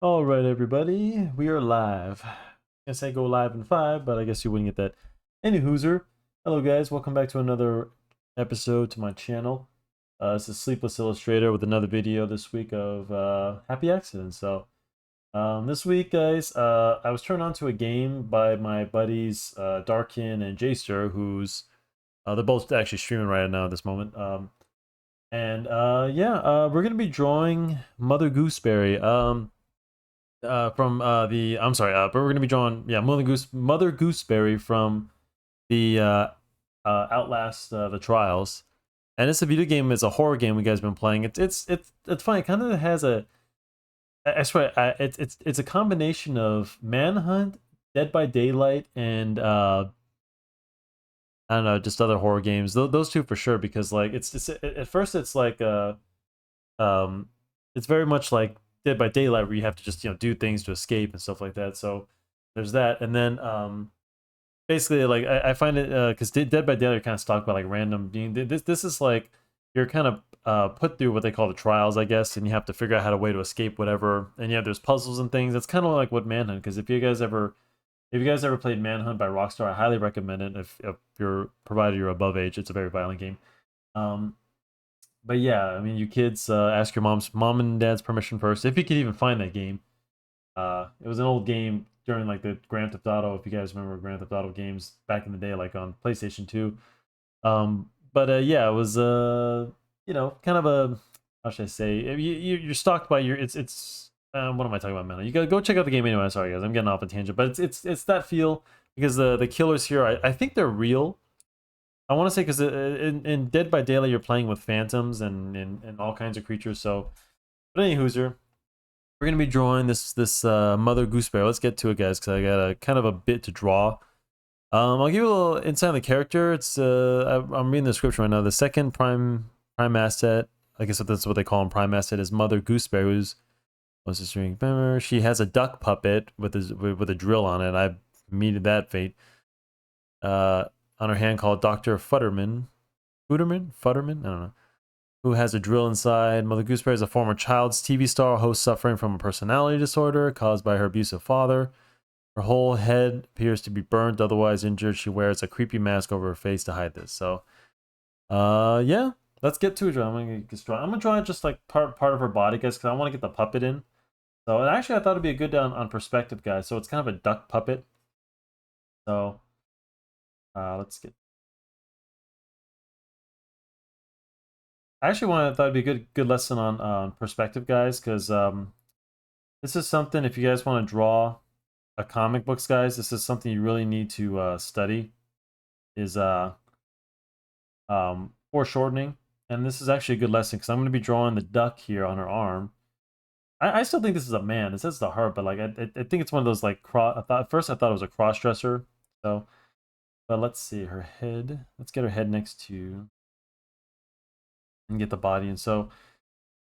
All right, everybody, we are live. I say go live in 5, but I guess you wouldn't get that. Any hooser. Hello, guys. Welcome back to another episode to my channel. This is Sleepless Illustrator with another video this week of Happy Accidents. So, this week, guys, I was turned on to a game by my buddies Darkin and Jaster, who's they're both actually streaming right now at this moment. We're gonna be drawing Mother Gooseberry. From the I'm sorry, but we're gonna be drawing Mother Gooseberry from the Outlast the Trials, and it's a video game. It's a horror game we guys been playing. It's funny. It kind of has a I swear it's a combination of Manhunt, Dead by Daylight, and I don't know, just other horror games. Those two for sure, because like it's at first it's like um it's very much like Dead by Daylight, where you have to just do things to escape and stuff like that. So there's that, and then basically like I find it because Dead by Daylight kind of talk about like random being this is like you're kind of put through what they call the trials, I guess, and you have to figure out how to way to escape whatever. And yeah, there's puzzles and things. It's kind of like what Manhunt, because if you guys ever played Manhunt by Rockstar, I highly recommend it. If you're provided you're above age, it's a very violent game. Um, but yeah, I mean, you kids, ask your mom and dad's permission first, if you could even find that game. It was an old game during like the Grand Theft Auto, if you guys remember Grand Theft Auto games back in the day, like on PlayStation 2. Yeah, it was kind of a, how should I say? You're stalked by your it's what am I talking about, man? You gotta go check out the game anyway. Sorry guys, I'm getting off a tangent, but it's that feel, because the killers here, I think they're real. I want to say, because in Dead by Daylight you're playing with phantoms and all kinds of creatures. So, but any hooser, we're gonna be drawing this Mother Gooseberry. Let's get to it, guys, because I got a kind of a bit to draw. I'll give you a little insight on the character. I'm reading the description right now. The second prime asset, I guess that's what they call him, prime asset, is Mother Gooseberry, who's what's this ring? She has a duck puppet with a drill on it. I meted that fate. On her hand, called Dr. Futterman. Futterman? I don't know. Who has a drill inside. Mother Gooseberry is a former child's TV star host suffering from a personality disorder caused by her abusive father. Her whole head appears to be burnt, otherwise injured. She wears a creepy mask over her face to hide this. So, yeah, let's get to it. I'm gonna draw just like part of her body, guys, because I want to get the puppet in. So, and actually, I thought it'd be a good on perspective, guys. So it's kind of a duck puppet. So, let's get. I actually thought it'd be a good lesson on perspective, guys, because this is something, if you guys want to draw a comic books, guys, this is something you really need to study, is foreshortening. And this is actually a good lesson, because I'm going to be drawing the duck here on her arm. I still think this is a man. It says the heart, but like I think it's one of those like at first I thought it was a cross dresser. So, but let's see her head. Let's get her head next to and get the body. And so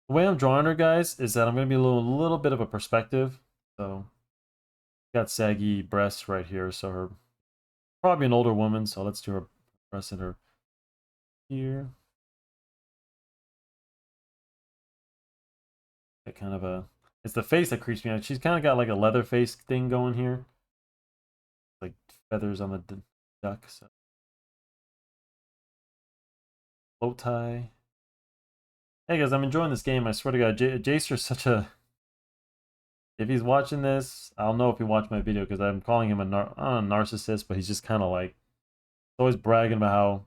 the way I'm drawing her, guys, is that I'm going to be a little bit of a perspective. So got saggy breasts right here. So her probably an older woman. So let's do her breasts and her here. That kind of a, it's the face that creeps me out. She's kind of got like a leather face thing going here, like feathers on the duck. So bow tie. Hey guys, I'm enjoying this game. I swear to God, Jacer's such a. If he's watching this, I'll know if he watched my video, because I'm calling him a narcissist, but he's just kind of like always bragging about how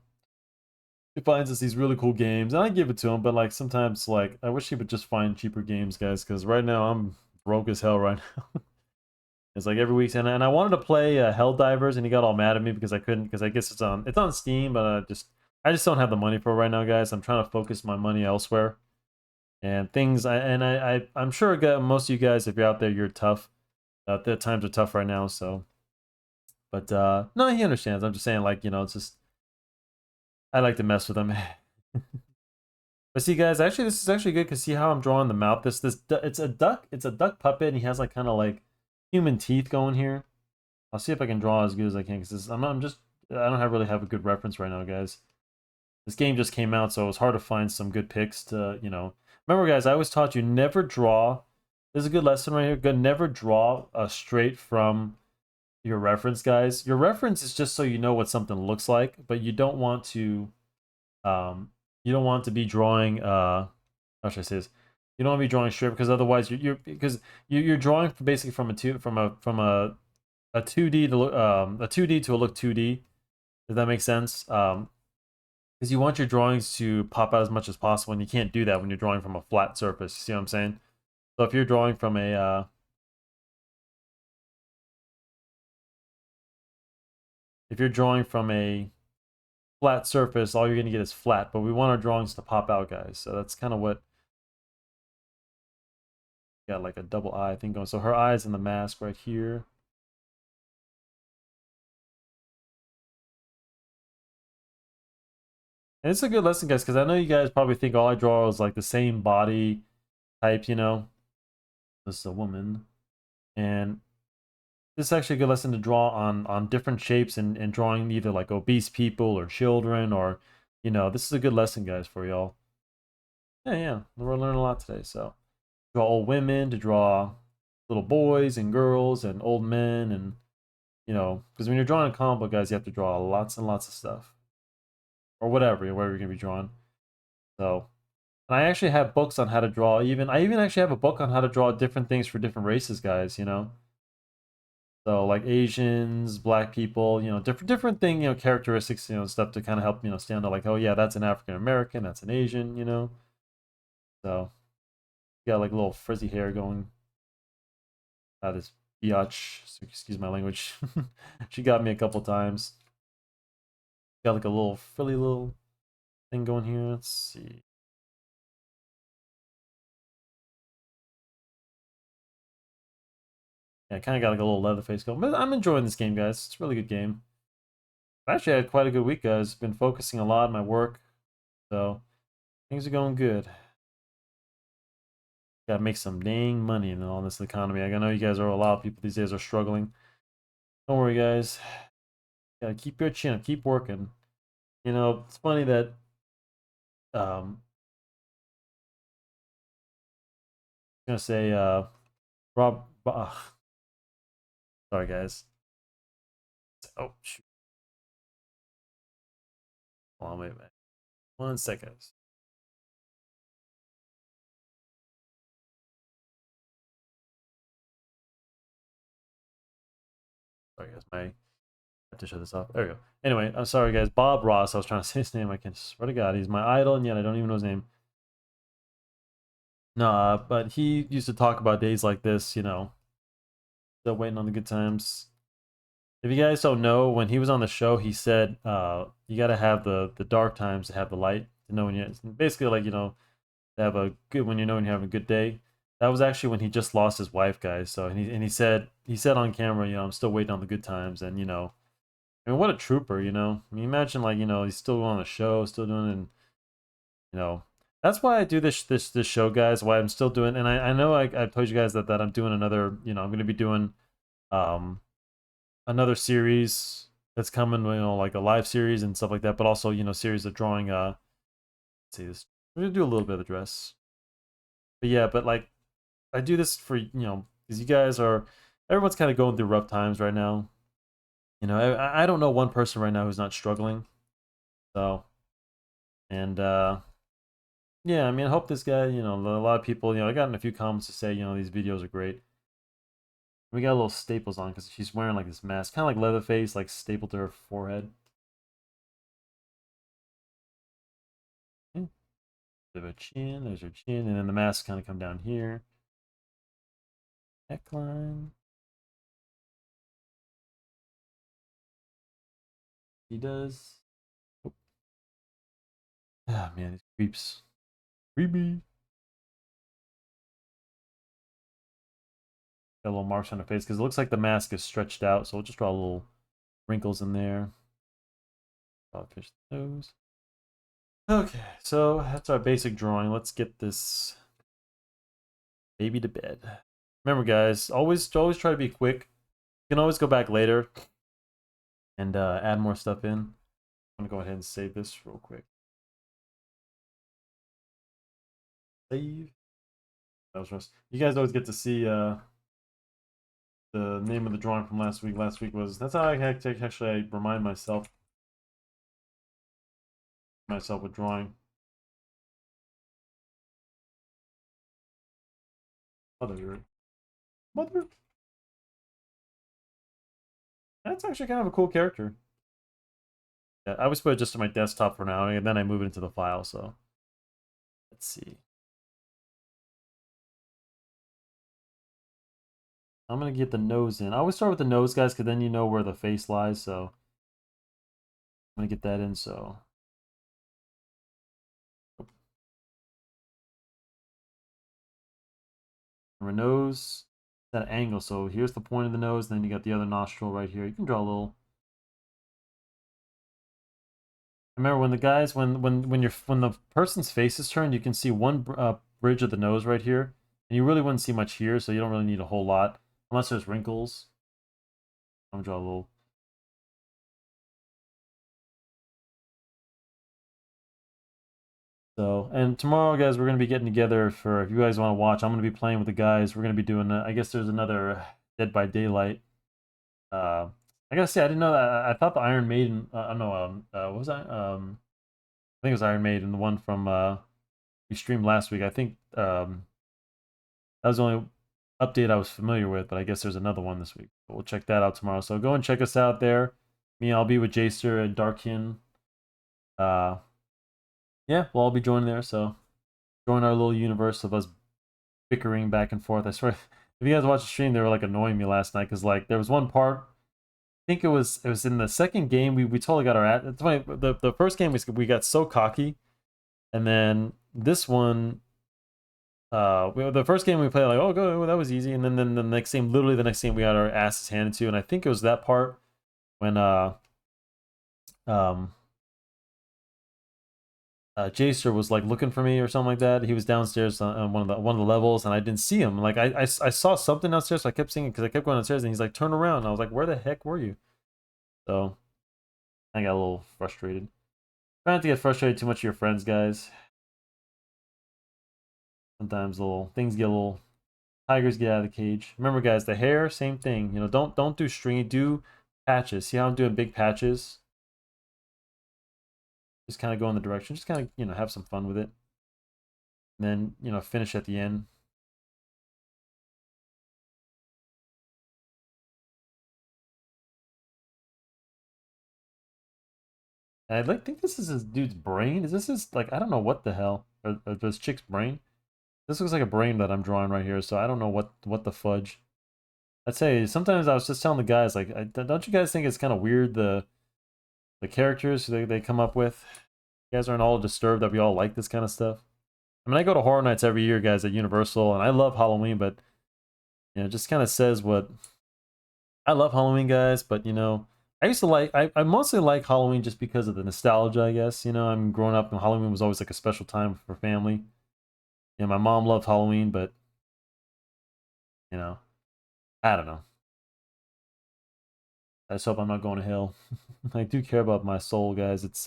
he finds us these really cool games, and I give it to him. But like sometimes, like I wish he would just find cheaper games, guys, because right now I'm broke as hell right now. It's like every week, and I wanted to play Helldivers, and he got all mad at me because I couldn't, because I guess it's on Steam, but I just don't have the money for it right now, guys. I'm trying to focus my money elsewhere. And things, I'm sure most of you guys, if you're out there, you're tough. The times are tough right now, so. But no, he understands. I'm just saying, like, it's just, I like to mess with him. But see, guys, actually, this is actually good, because see how I'm drawing the mouth. It's a duck puppet, and he has like kind of like human teeth going here. I'll see if I can draw as good as I can, because I don't really have a good reference right now, guys. This game just came out, so it was hard to find some good pics to, Remember, guys, I always taught you never draw There's a good lesson right here. Good, never draw straight from your reference, guys. Your reference is just so you know what something looks like, but um you don't want to be drawing how should I say this? You don't want to be drawing straight because otherwise you're drawing basically from a 2D to look a 2D to a look 2D. Does that make sense? Because you want your drawings to pop out as much as possible, and you can't do that when you're drawing from a flat surface. See what I'm saying? So if you're drawing from a if you're drawing from a flat surface, all you're gonna get is flat. But we want our drawings to pop out, guys. So that's kind of what got like a double eye thing going. So her eyes in the mask right here. And it's a good lesson, guys, because I know you guys probably think all I draw is like the same body type, you know. This is a woman. And this is actually a good lesson to draw on different shapes and drawing either like obese people or children or, you know, this is a good lesson, guys, for y'all. Yeah, we're learning a lot today. So draw old women, to draw little boys and girls and old men, and you know, because when you're drawing a comic book, guys, you have to draw lots and lots of stuff or whatever you're gonna be drawing. So, and I actually have books on how to draw. I even actually have a book on how to draw different things for different races, guys. You know, so like Asians, Black people, you know, different thing, you know, characteristics, you know, stuff to kind of help, you know, stand out. Like, oh yeah, that's an African American, that's an Asian, you know. So got like a little frizzy hair going. This biatch, so excuse my language. She got me a couple times. Got like a little frilly little thing going here. Let's see. Yeah, kind of got like a little leather face going. But I'm enjoying this game, guys. It's a really good game. I actually had quite a good week, guys. Been focusing a lot on my work, so things are going good. Gotta make some dang money in all this economy. I know you guys are a lot of people these days are struggling. Don't worry, guys. Gotta keep your chin up, keep working. You know, it's funny that I'm gonna say Rob. Sorry, guys. Oh shoot. Hold on, wait a minute. 1 second. Sorry, guys. I have to shut this off. There we go. Anyway, I'm sorry, guys. Bob Ross. I was trying to say his name. I can swear to God, he's my idol, and yet I don't even know his name. No, but he used to talk about days like this, you know, still waiting on the good times. If you guys don't know, when he was on the show, he said, you got to have the dark times to have the light to know when you basically like, you know, to have a good when you know when you have a good day. That was actually when he just lost his wife, guys. So and he said on camera, you know, I'm still waiting on the good times, and you know, I mean, what a trooper, you know. I mean, imagine like you know he's still on the show, still doing it, and you know. That's why I do this show, guys. Why I'm still doing, and I know I told you guys that I'm doing another, you know, I'm gonna be doing um another series that's coming, you know, like a live series and stuff like that, but also, you know, series of drawing let's see this. We're gonna do a little bit of the dress. But yeah, but like I do this for, you know, because you guys are everyone's kind of going through rough times right now. You know, I don't know one person right now who's not struggling. So and yeah, I mean I hope this guy, you know, a lot of people, you know, I got in a few comments to say, you know, these videos are great. We got a little staples on because she's wearing like this mask, kind of like Leatherface, like stapled to her forehead. Yeah. Bit of a chin, there's her chin, and then the mask kind of come down here. Neckline. He does. Oh. Ah, man, these creeps. Creepy. Got little marks on her face because it looks like the mask is stretched out, so we'll just draw little wrinkles in there. I'll fish the nose. Okay, so that's our basic drawing. Let's get this baby to bed. Remember, guys, always try to be quick. You can always go back later and add more stuff in. I'm gonna go ahead and save this real quick. Save. That was Russ. You guys always get to see the name of the drawing from last week. Last week was that's how I actually I remind myself with drawing. Mother, mother. That's actually kind of a cool character. Yeah, I always put it just to my desktop for now, and then I move it into the file. So let's see. I'm gonna get the nose in. I always start with the nose, guys, because then you know where the face lies. So I'm gonna get that in. So our nose, that angle. So here's the point of the nose, and then you got the other nostril right here. You can draw a little. Remember when the guys when the person's face is turned, you can see one bridge of the nose right here, and you really wouldn't see much here, so you don't really need a whole lot unless there's wrinkles. I'm gonna draw a little. So, and tomorrow, guys, we're gonna be getting together for if you guys want to watch. I'm gonna be playing with the guys. We're gonna be doing. I guess there's another Dead by Daylight. I gotta say, I didn't know that. I thought the Iron Maiden. I don't know. What was I? I think it was Iron Maiden, the one from we streamed last week. I think that was the only update I was familiar with, but I guess there's another one this week. But we'll check that out tomorrow. So go and check us out there. Me, I'll be with Jacer and Darkin. Uh, yeah, we'll all be joining there. So join our little universe of us bickering back and forth. I swear, if you guys watch the stream, they were like annoying me last night because like there was one part. I think it was in the second game. We totally got our at. It's funny. The first game we got so cocky, and then this one the first game we played like, oh, go, that was easy, and then the next game, literally the next game, we got our asses handed to, and I think it was that part when um Jacer was like looking for me or something like that. He was downstairs on one of the levels, and I didn't see him. Like I saw something downstairs, so I kept singing because I kept going downstairs, and he's like, turn around. And I was like, where the heck were you? So I got a little frustrated. Try not to get frustrated too much of your friends, guys. Sometimes little things get a little tigers get out of the cage. Remember, guys, the hair, same thing. You know, don't do stringy, do patches. See how I'm doing big patches? Just kind of go in the direction. Just kind of, have some fun with it. And then, finish at the end. And I think this is this dude's brain. Is this his, like, I don't know what the hell. Or this chick's brain. This looks like a brain that I'm drawing right here, so I don't know what the fudge. I'd say sometimes I was just telling the guys, like, don't you guys think it's kind of weird the characters they come up with? You guys aren't all disturbed that we all like this kind of stuff. I mean, I go to Horror Nights every year, guys, at Universal, and I love Halloween, but it just kind of says what I love Halloween, guys. But I used to like I mostly like Halloween just because of the nostalgia, I guess. I'm growing up, and Halloween was always like a special time for family. My mom loved Halloween, but you know, I don't know. I just hope I'm not going to hell. I do care about my soul, guys. It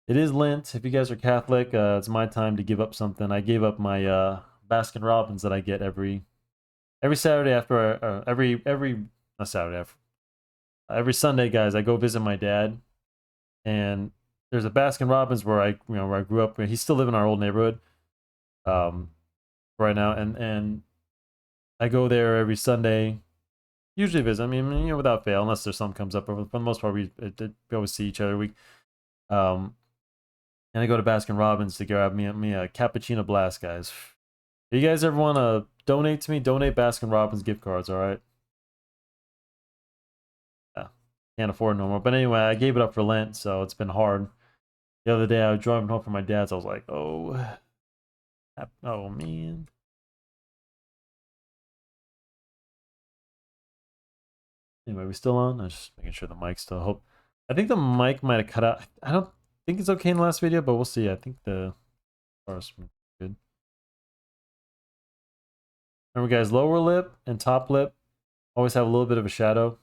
is Lent. If you guys are Catholic, it's my time to give up something. I gave up my Baskin Robbins that I get every Saturday after every not Saturday after, every Sunday, guys. I go visit my dad, and there's a Baskin Robbins where I grew up. He's still living in our old neighborhood, um, right now, and I go there every Sunday. Usually visit. I mean, without fail, unless there's something comes up. But for the most part, we always see each other. Um, and I go to Baskin Robbins to grab me a cappuccino blast, guys. If you guys ever want to donate to me, donate Baskin Robbins gift cards. All right. Yeah, can't afford no more. But anyway, I gave it up for Lent, so it's been hard. The other day, I was driving home from my dad's. I was like, oh man. Anyway, we still on? I'm just making sure the mic's still. Hope. I think the mic might have cut out. I don't think it's okay in the last video, but we'll see. I think the bars were good. Remember, guys, lower lip and top lip always have a little bit of a shadow.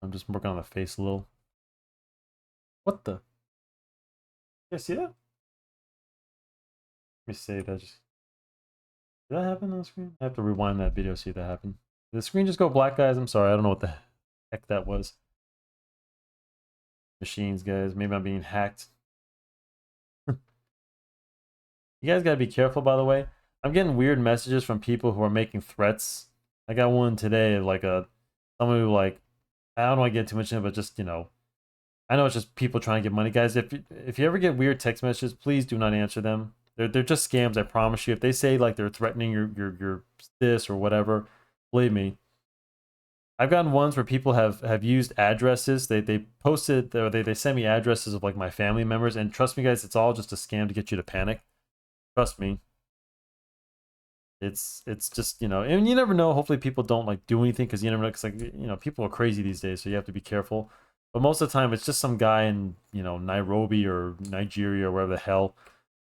I'm just working on the face a little. What the? You see that? Let me save that. Did that happen on the screen? I have to rewind that video, see if that happened. Did the screen just go black, guys? I'm sorry, I don't know what the heck that was. Machines, guys. Maybe I'm being hacked. You guys gotta be careful, by the way. I'm getting weird messages from people who are making threats. I got one today, like someone who like, I don't want to get too much in it, but just, I know it's just people trying to get money, guys. If you ever get weird text messages, please do not answer them. They're just scams. I promise you. If they say like they're threatening your this or whatever, believe me. I've gotten ones where people have used addresses. They posted or they send me addresses of like my family members, and trust me, guys, it's all just a scam to get you to panic. Trust me. It's just, and you never know. Hopefully people don't like do anything, because you never know, because like, people are crazy these days, so you have to be careful. But most of the time it's just some guy in, Nairobi or Nigeria or wherever the hell,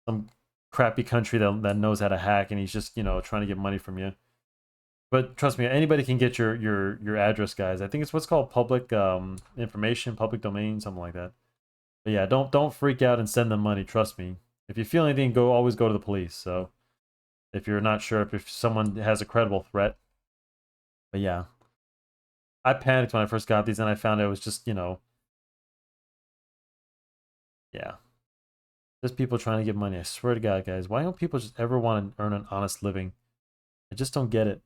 some crappy country that knows how to hack, and he's just, trying to get money from you. But trust me, anybody can get your address, guys. I think it's what's called public information, public domain, something like that. But yeah, don't freak out and send them money. Trust me. If you feel anything, always go to the police. So if you're not sure if someone has a credible threat. But yeah, I panicked when I first got these, and I found it was just, yeah, just people trying to get money. I swear to God, guys, why don't people just ever want to earn an honest living? I just don't get it.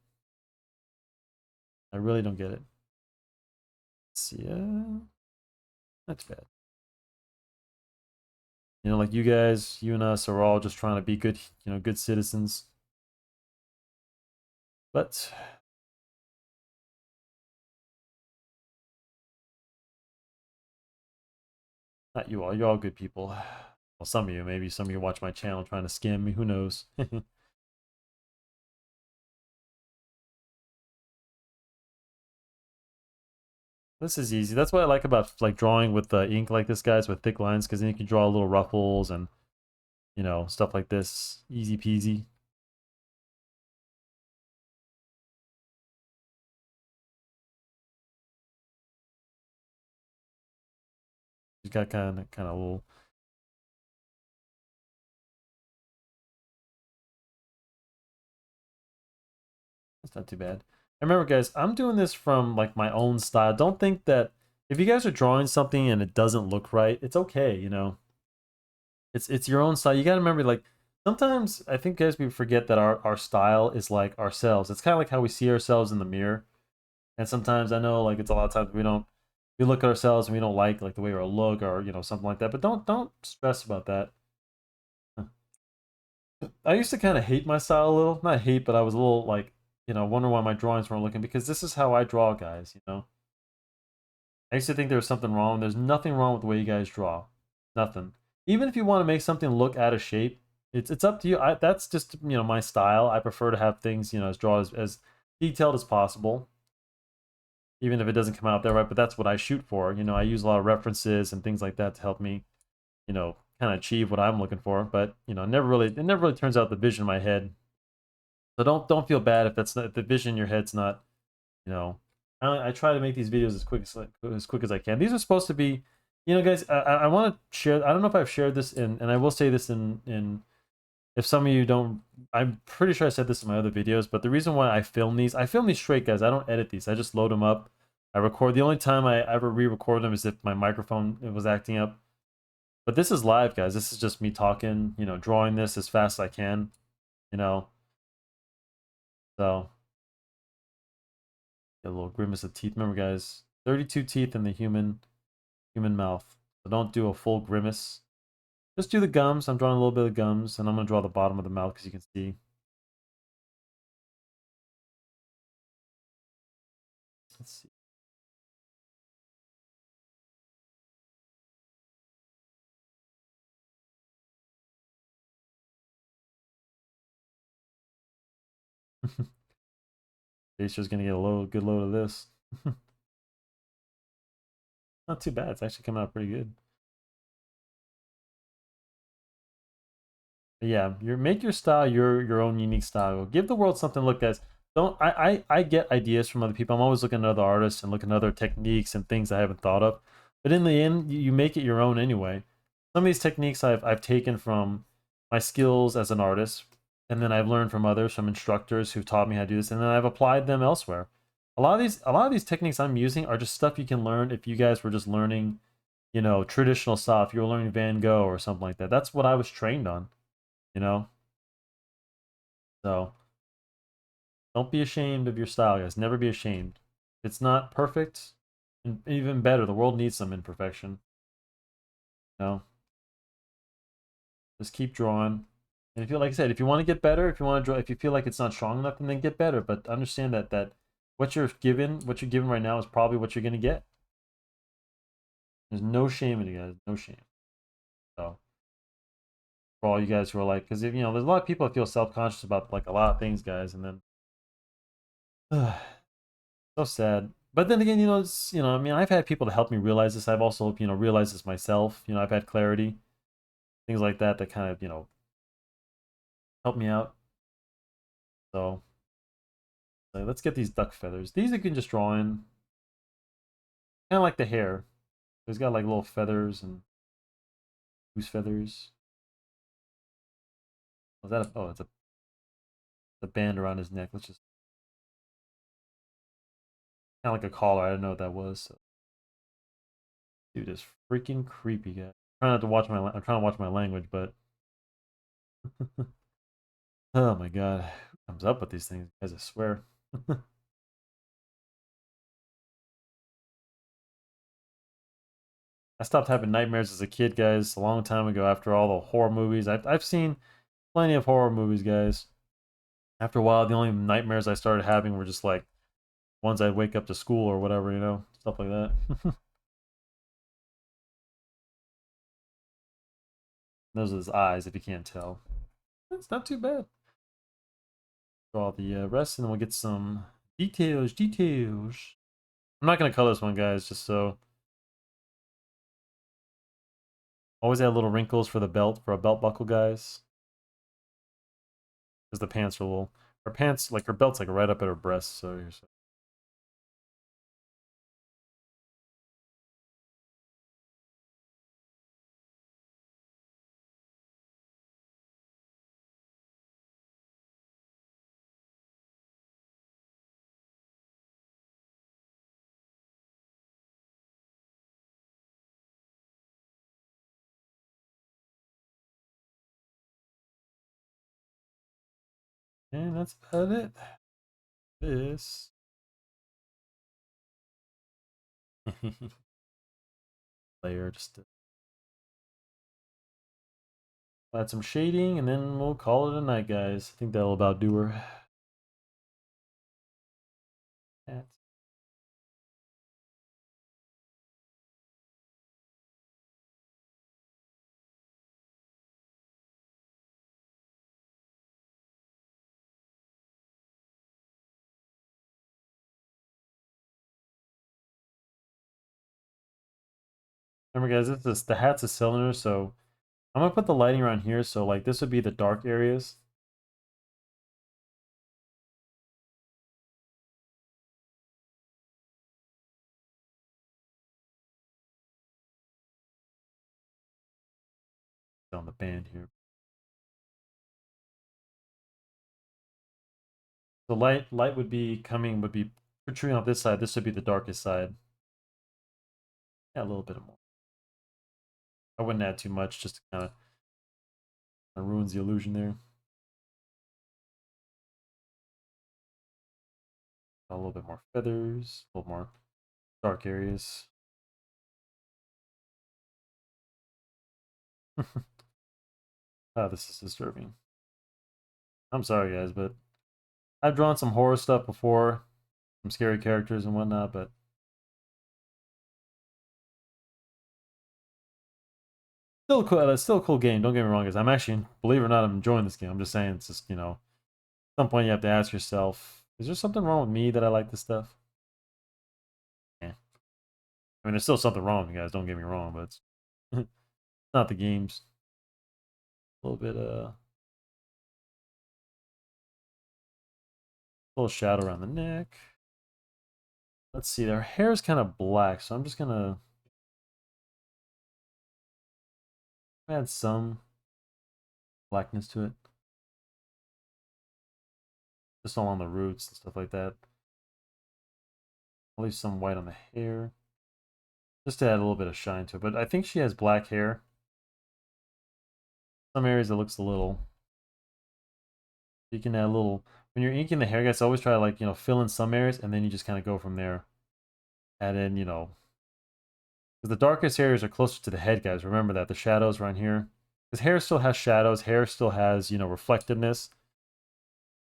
I really don't get it. Let's see, that's bad. Like you guys, you and us are all just trying to be good, good citizens. But not you all. You're all good people. Well, some of you, maybe some of you watch my channel trying to scam me. Who knows? This is easy. That's what I like about like drawing with ink like this, guys, with thick lines, because then you can draw little ruffles and, stuff like this. Easy peasy. You got kind of little. That's not too bad. And remember, guys, I'm doing this from like my own style. Don't think that if you guys are drawing something and it doesn't look right, it's okay. It's your own style. You gotta remember, like, sometimes I think, guys, we forget that our style is like ourselves. It's kind of like how we see ourselves in the mirror. And sometimes I know, like, it's a lot of times we look at ourselves and we don't like the way we look, or something like that. But don't stress about that. I used to kind of hate my style a little. Not hate, but I was a little like, wonder why my drawings weren't looking, because this is how I draw, guys. I used to think there was something wrong. There's nothing wrong with the way you guys draw. Nothing. Even if you want to make something look out of shape, it's up to you. That's just, my style. I prefer to have things, as draw as detailed as possible, even if it doesn't come out there right. But that's what I shoot for. I use a lot of references and things like that to help me, kind of achieve what I'm looking for. But it never really turns out the vision in my head. So don't feel bad if that's not, if the vision in your head's not, I try to make these videos as quick as I can. These are supposed to be, guys. I want to share. I don't know if I've shared this in, and I will say this in. If some of you don't, I'm pretty sure I said this in my other videos. But the reason why I film these straight, guys. I don't edit these. I just load them up. I record. The only time I ever re-record them is if my microphone was acting up. But this is live, guys. This is just me talking. Drawing this as fast as I can. So. A little grimace of teeth. Remember, guys, 32 teeth in the human mouth. So don't do a full grimace. Just do the gums. I'm drawing a little bit of gums, and I'm going to draw the bottom of the mouth because you can see. Let's see. Jason's going to get a good load of this. Not too bad. It's actually coming out pretty good. But yeah, make your style your own unique style. Give the world something to look at. Don't I get ideas from other people. I'm always looking at other artists and looking at other techniques and things I haven't thought of. But in the end, you make it your own anyway. some of these techniques I've taken from my skills as an artist, and then I've learned from others, from instructors who've taught me how to do this, and then I've applied them elsewhere. A lot of these techniques I'm using are just stuff you can learn if you guys were just learning, traditional stuff. You were learning Van Gogh or something like that. That's what I was trained on, you know. So don't be ashamed of your style, guys. Never be ashamed. It's not perfect, and even better, the world needs some imperfection. You know, just keep drawing. And if you, like I said, if you want to get better, if you want to draw, if you feel like it's not strong enough, then get better. But understand that what you're given right now is probably what you're gonna get. There's no shame in it, guys. No shame. So for all you guys who are like, because there's a lot of people that feel self-conscious about like a lot of things, guys, and then so sad. But then again, I mean, I've had people to help me realize this. I've also, realized this myself. I've had clarity, things like that kind of, help me out. So, let's get these duck feathers. These you can just draw in, kind of like the hair. It's got like little feathers and goose feathers. Was that oh, it's a band around his neck. Let's just kind of like a collar. I didn't know what that was. So. Dude, it's freaking creepy, guy. I'm trying to watch my language, but oh my god, who comes up with these things, guys? I swear. I stopped having nightmares as a kid, guys, a long time ago. After all the horror movies, I've seen plenty of horror movies, guys. After a while, the only nightmares I started having were just like ones I'd wake up to school or whatever, stuff like that. Those are his eyes, if you can't tell. It's not too bad. Draw the rest, and then we'll get some details. Details. I'm not gonna color this one, guys, just so. Always add little wrinkles for the belt, for a belt buckle, guys. Because the pants are a little. Her pants, like her belt's like right up at her breast, so here's. And that's about it. This. Layer, just to add some shading, and then we'll call it a night, guys. I think that'll about do her. Remember, guys, the hat's a cylinder, so I'm gonna put the lighting around here. So like this would be the dark areas. On the band here. The light would be protruding off this side. This would be the darkest side. Yeah, a little bit more. I wouldn't add too much, just to kind of ruins the illusion there. A little bit more feathers, a little more dark areas. Ah, this is disturbing. I'm sorry, guys, but I've drawn some horror stuff before, some scary characters and whatnot, but still cool. It's still a cool game. Don't get me wrong, guys. I'm actually, believe it or not, I'm enjoying this game. I'm just saying, it's just at some point you have to ask yourself, is there something wrong with me that I like this stuff? Yeah. I mean, there's still something wrong with you guys. Don't get me wrong, but it's not the games. A little bit a little shadow around the neck. Let's see. Their hair is kind of black, so I'm just gonna Add some blackness to it. Just along the roots and stuff like that. I'll leave some white on the hair. Just to add a little bit of shine to it. But I think she has black hair. Some areas it looks a little. You can add a little. When you're inking the hair, guys, always try to, like, you know, fill in some areas and then you just kind of go from there. Add in, you know, because the darkest areas are closer to the head, guys. Remember that. The shadows right here. Because hair still has shadows. Hair still has, you know, reflectiveness.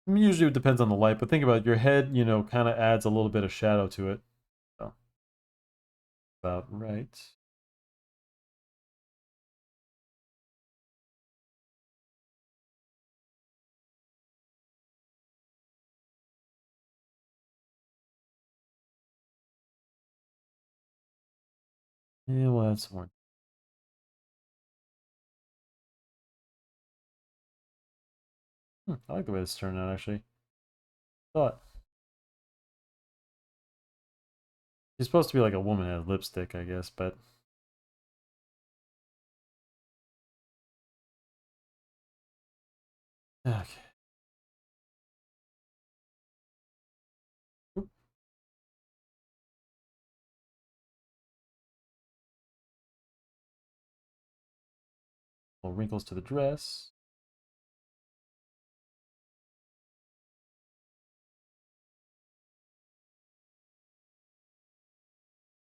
Usually it depends on the light, but think about it. Your head, you know, kind of adds a little bit of shadow to it. So, about right. Yeah, we'll add some more. I like the way this turned out, actually. Thought she's supposed to be like a woman that has lipstick, I guess, but okay. Oop. Little wrinkles to the dress.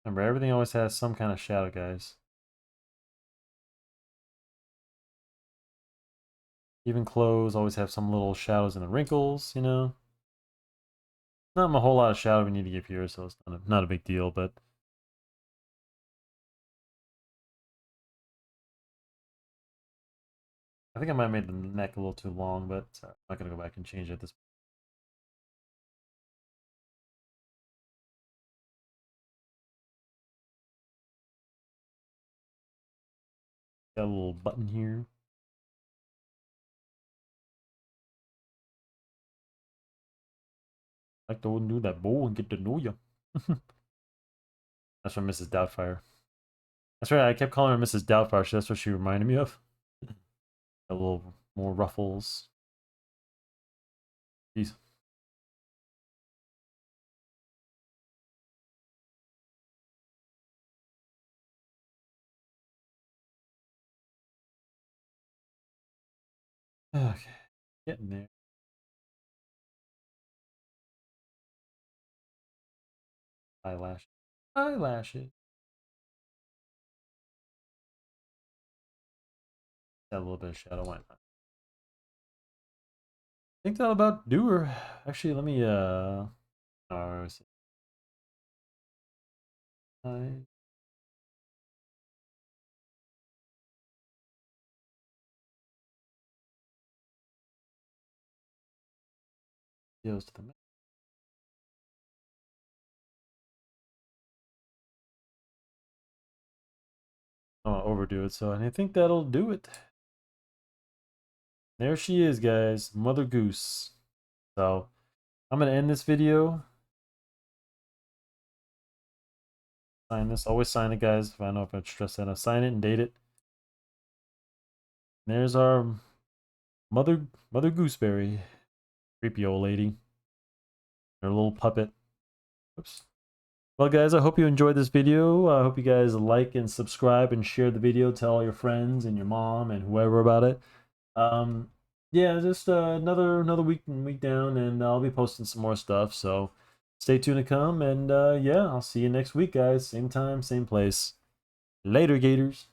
Remember, everything always has some kind of shadow, guys. Even clothes always have some little shadows in the wrinkles, you know? Not a whole lot of shadow we need to give here, so it's not a big deal, but I think I might have made the neck a little too long, but I'm not going to go back and change it at this point. Got a little button here. I like to do that bow and get to know you. That's from Mrs. Doubtfire. That's right, I kept calling her Mrs. Doubtfire, so that's what she reminded me of. A little more ruffles. Jeez. Okay, getting there. Eyelash. Eyelashes. Got a little bit of shadow. Why not? I think that'll about do her. Actually, let me oh, goes to the I don't want to overdo it, so I think that'll do it. There she is, guys. Mother Goose. So I'm gonna end this video. Sign this. Always sign it, guys. If I know if I stress that, I'll sign it and date it. And there's our Mother Gooseberry. Creepy old lady. Her little puppet. Oops. Well, guys, I hope you enjoyed this video. I hope you guys like and subscribe and share the video. Tell all your friends and your mom and whoever about it. Yeah, just another week down, and I'll be posting some more stuff. So stay tuned to come, and yeah, I'll see you next week, guys. Same time, same place. Later, Gators.